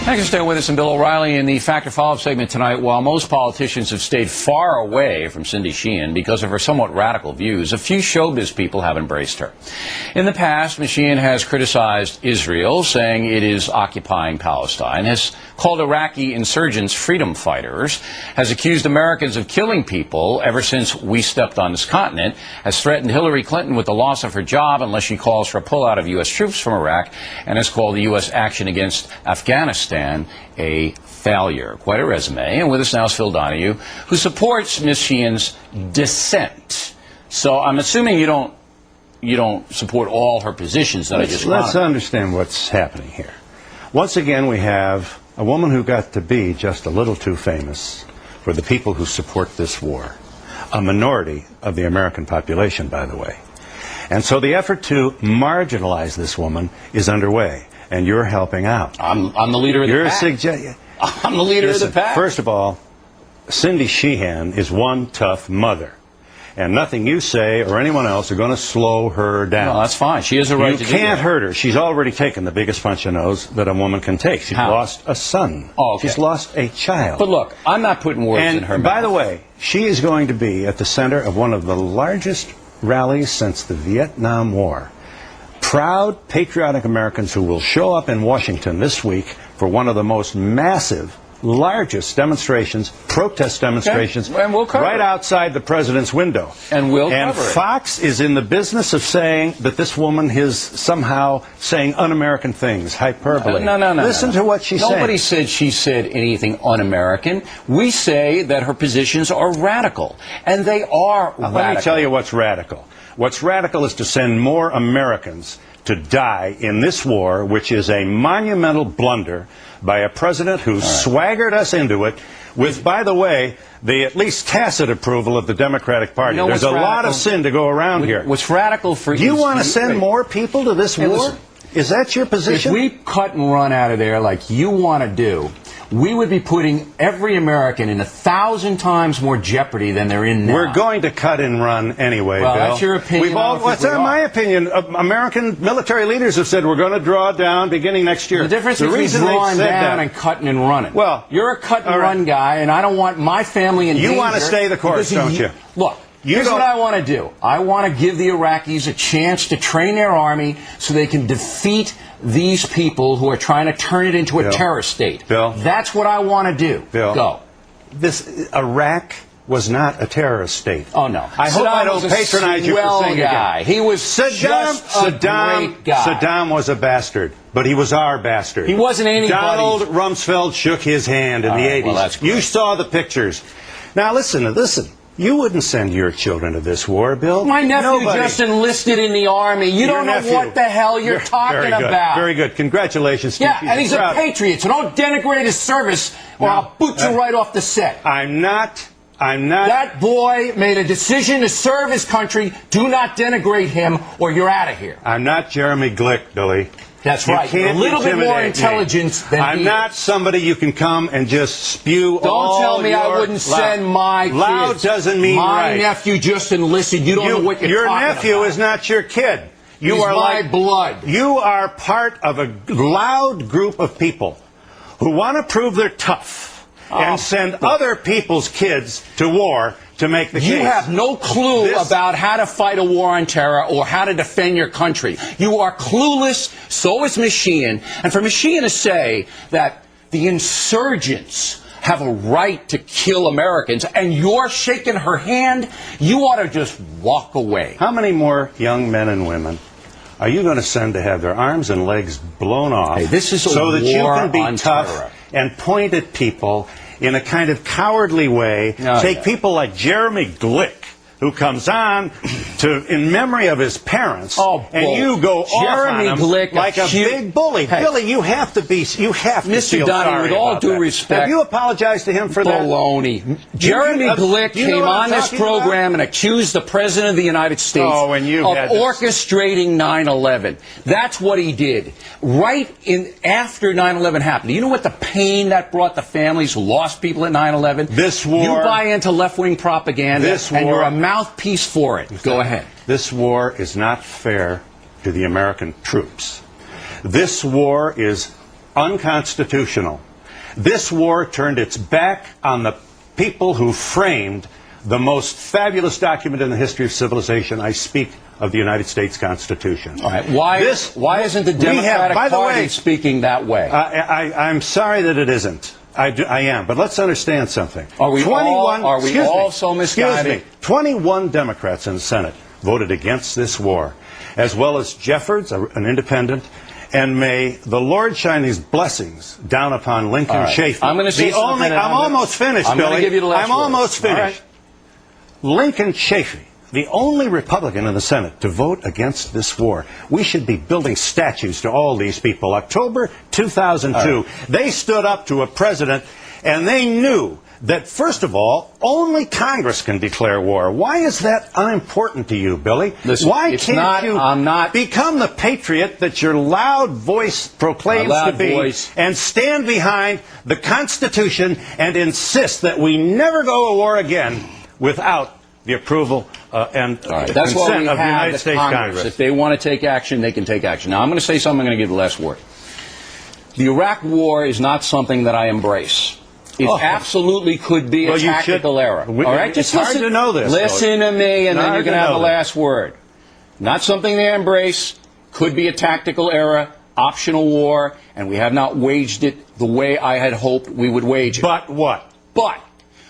Thanks for staying with us. I'm Bill O'Reilly. In the Factor Follow-Up segment tonight, while most politicians have stayed far away from Cindy Sheehan because of her somewhat radical views, a few showbiz people have embraced her. In the past, Ms. Sheehan has criticized Israel, saying it is occupying Palestine, has called Iraqi insurgents freedom fighters, has accused Americans of killing people ever since we stepped on this continent, has threatened Hillary Clinton with the loss of her job unless she calls for a pullout of U.S. troops from Iraq, and has called the U.S. action against Afghanistan a failure. Quite a resume. And with us now is Phil Donahue, who supports Ms. Sheehan's dissent. So I'm assuming you don't support all her positions that I just Let's understand what's happening here. Once again, we have a woman who got to be just a little too famous for the people who support this war. A minority of the American population, by the way. And so the effort to marginalize this woman is underway. And you're helping out. I'm the leader of the pack. I'm the leader of the pack. First of all, Cindy Sheehan is one tough mother. And nothing you say or anyone else are going to slow her down. No, that's fine. She has a right to do that. You can't hurt her. She's already taken the biggest punch in the nose that a woman can take. She's lost a son. Oh, okay. She's lost a child. But look, I'm not putting words in her mouth. By the way, she is going to be at the center of one of the largest rallies since the Vietnam War. Proud, patriotic Americans who will show up in Washington this week for one of the most massive, largest demonstrations, protest demonstrations, and we'll cover right outside the president's window. And we'll cover it. Fox is in the business of saying that this woman is somehow saying un-American things, hyperbole. No. Listen to what she's saying. Nobody said she said anything un-American. We say that her positions are radical, and they are radical. Let me tell you what's radical. What's radical is to send more Americans to die in this war, which is a monumental blunder by a president who swaggered us into it with, by the way, the at least tacit approval of the Democratic Party. There's a lot of sin to go around here. What's radical for you? Do you want to send more people to this war? Listen, is that your position? If we cut and run out of there like you want to do, we would be putting every American in 1,000 times more jeopardy than they're in now. We're going to cut and run anyway, Well, Bill. that's your opinion. What's my opinion? American military leaders have said we're going to draw down beginning next year. The difference between drawing down and cutting and running. Well, you're a cut and run guy, and I don't want my family in danger. You want to stay the course, don't you? Look. Here's what I want to do. I want to give the Iraqis a chance to train their army so they can defeat these people who are trying to turn it into a terrorist state. Bill. That's what I want to do. Bill. Go. Iraq was not a terrorist state. Oh, no. I hope I don't patronize you for saying guy. He was just a great guy. Saddam was a bastard, but he was our bastard. He wasn't anybody's. Donald Rumsfeld shook his hand in the 80s. Well, that's great. You saw the pictures. Now, listen. You wouldn't send your children to this war, Bill. My nephew just enlisted in the Army. You don't know what the hell you're talking about. Very good. Congratulations, Steve. Yeah, and he's a patriot, so don't denigrate his service or I'll boot you right off the set. I'm not. That boy made a decision to serve his country. Do not denigrate him or you're out of here. I'm not Jeremy Glick, Billy. That's right. A little bit more intelligence than I'm not somebody you can come and just spew all Don't tell me I wouldn't send my kids. Loud doesn't mean my nephew just enlisted. You don't know what you're talking about. Your nephew is not your kid. He's my blood. You are part of a loud group of people who want to prove they're tough and send other people's kids to war to make the case. You have no clue about how to fight a war on terror or how to defend your country. You are clueless, so is Ms. Sheehan. And for Ms. Sheehan to say that the insurgents have a right to kill Americans and you're shaking her hand, you ought to just walk away. How many more young men and women are you going to send to have their arms and legs blown off so that you can be tough and point at people in a kind of cowardly way, take people like Jeremy Glick, who comes on in memory of his parents, and you go off on him like a big bully. Billy, you have to Mr. Donahue, with all due respect, have you apologized to him for that? Baloney. Jeremy Glick came on this program and accused the President of the United States of orchestrating 9/11. That's what he did. Right after 9/11 happened. Do you know what the pain that brought the families who lost people at 9/11? This war. You buy into left-wing propaganda, and you're a mouthpiece for it. Go ahead. This war is not fair to the American troops. This war is unconstitutional. This war turned its back on the people who framed the most fabulous document in the history of civilization. I speak of the United States Constitution. All right. Why isn't the Democratic Party speaking that way? I'm sorry that it isn't. I am. But let's understand something. Are we all so misguided? Excuse me. 21 Democrats in the Senate voted against this war, as well as Jeffords, an independent, and may the Lord shine his blessings down upon Lincoln Chafee. I'm going to say something. I'm almost finished, I'm Billy. going to give you the last I'm almost finished. Lincoln Chafee, the only Republican in the Senate to vote against this war. We should be building statues to all these people. October 2002, they stood up to a president, and they knew that, first of all, only Congress can declare war. Why is that unimportant to you, Billy? Listen, why can't you become the patriot that your loud voice proclaims to be and stand behind the Constitution and insist that we never go to war again without the approval and consent of the United States Congress? If they want to take action, they can take action. Now, I'm going to say something. I'm going to give the last word. The Iraq War is not something that I embrace. It absolutely could be a tactical error. All right, just it's hard to know this. Listen to me, and then you're going to have the last word. Not something they embrace. Could be a tactical error, optional war, and we have not waged it the way I had hoped we would wage it. But what? But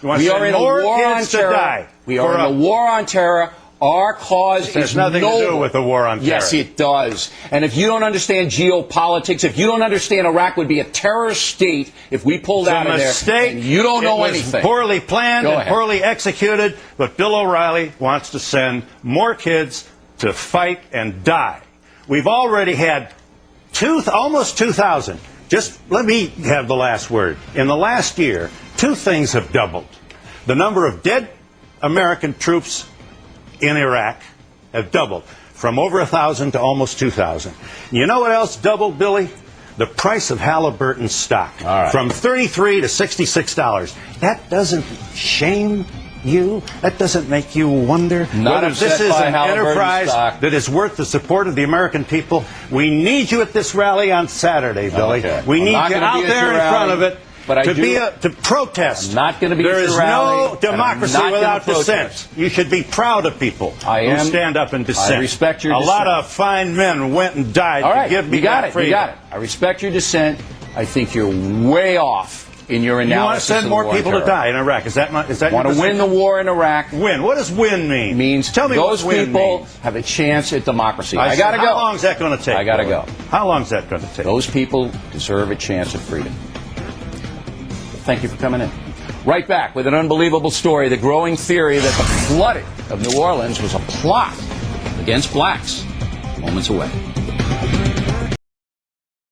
we are in a war on terror. We are in a war on terror. Our cause is nothing to do with the war on terror. Yes, it does. And if you don't understand geopolitics, if you don't understand Iraq would be a terrorist state if we pulled out of there, and you don't know anything. It was poorly planned and poorly executed, but Bill O'Reilly wants to send more kids to fight and die. We've already had almost 2,000. Just let me have the last word. In the last year, two things have doubled. The number of dead American troops in Iraq have doubled from over 1,000 to almost 2,000. You know what else doubled, Billy? The price of Halliburton stock from $33 to $66. That doesn't shame you? That doesn't make you wonder whether this is an enterprise that is worth the support of the American people? We need you at this rally on Saturday, Billy. We need you out there in front of it. But to protest. I'm not going to be There is no democracy without dissent. dissent. You should be proud of people who stand up and dissent. I respect your dissent. A lot of fine men went and died to give me that freedom. You got it. I respect your dissent. I think you're way off in your analysis. You want to send more people to die in Iraq? Is that want to win the war in Iraq? Win. What does win mean? Means tell me those what win people means. have a chance at democracy. I got to go. How long is that going to take? I got to go. How long is that going to take? Those people deserve a chance at freedom. Thank you for coming in. Right back with an unbelievable story, the growing theory that the flooding of New Orleans was a plot against blacks. Moments away.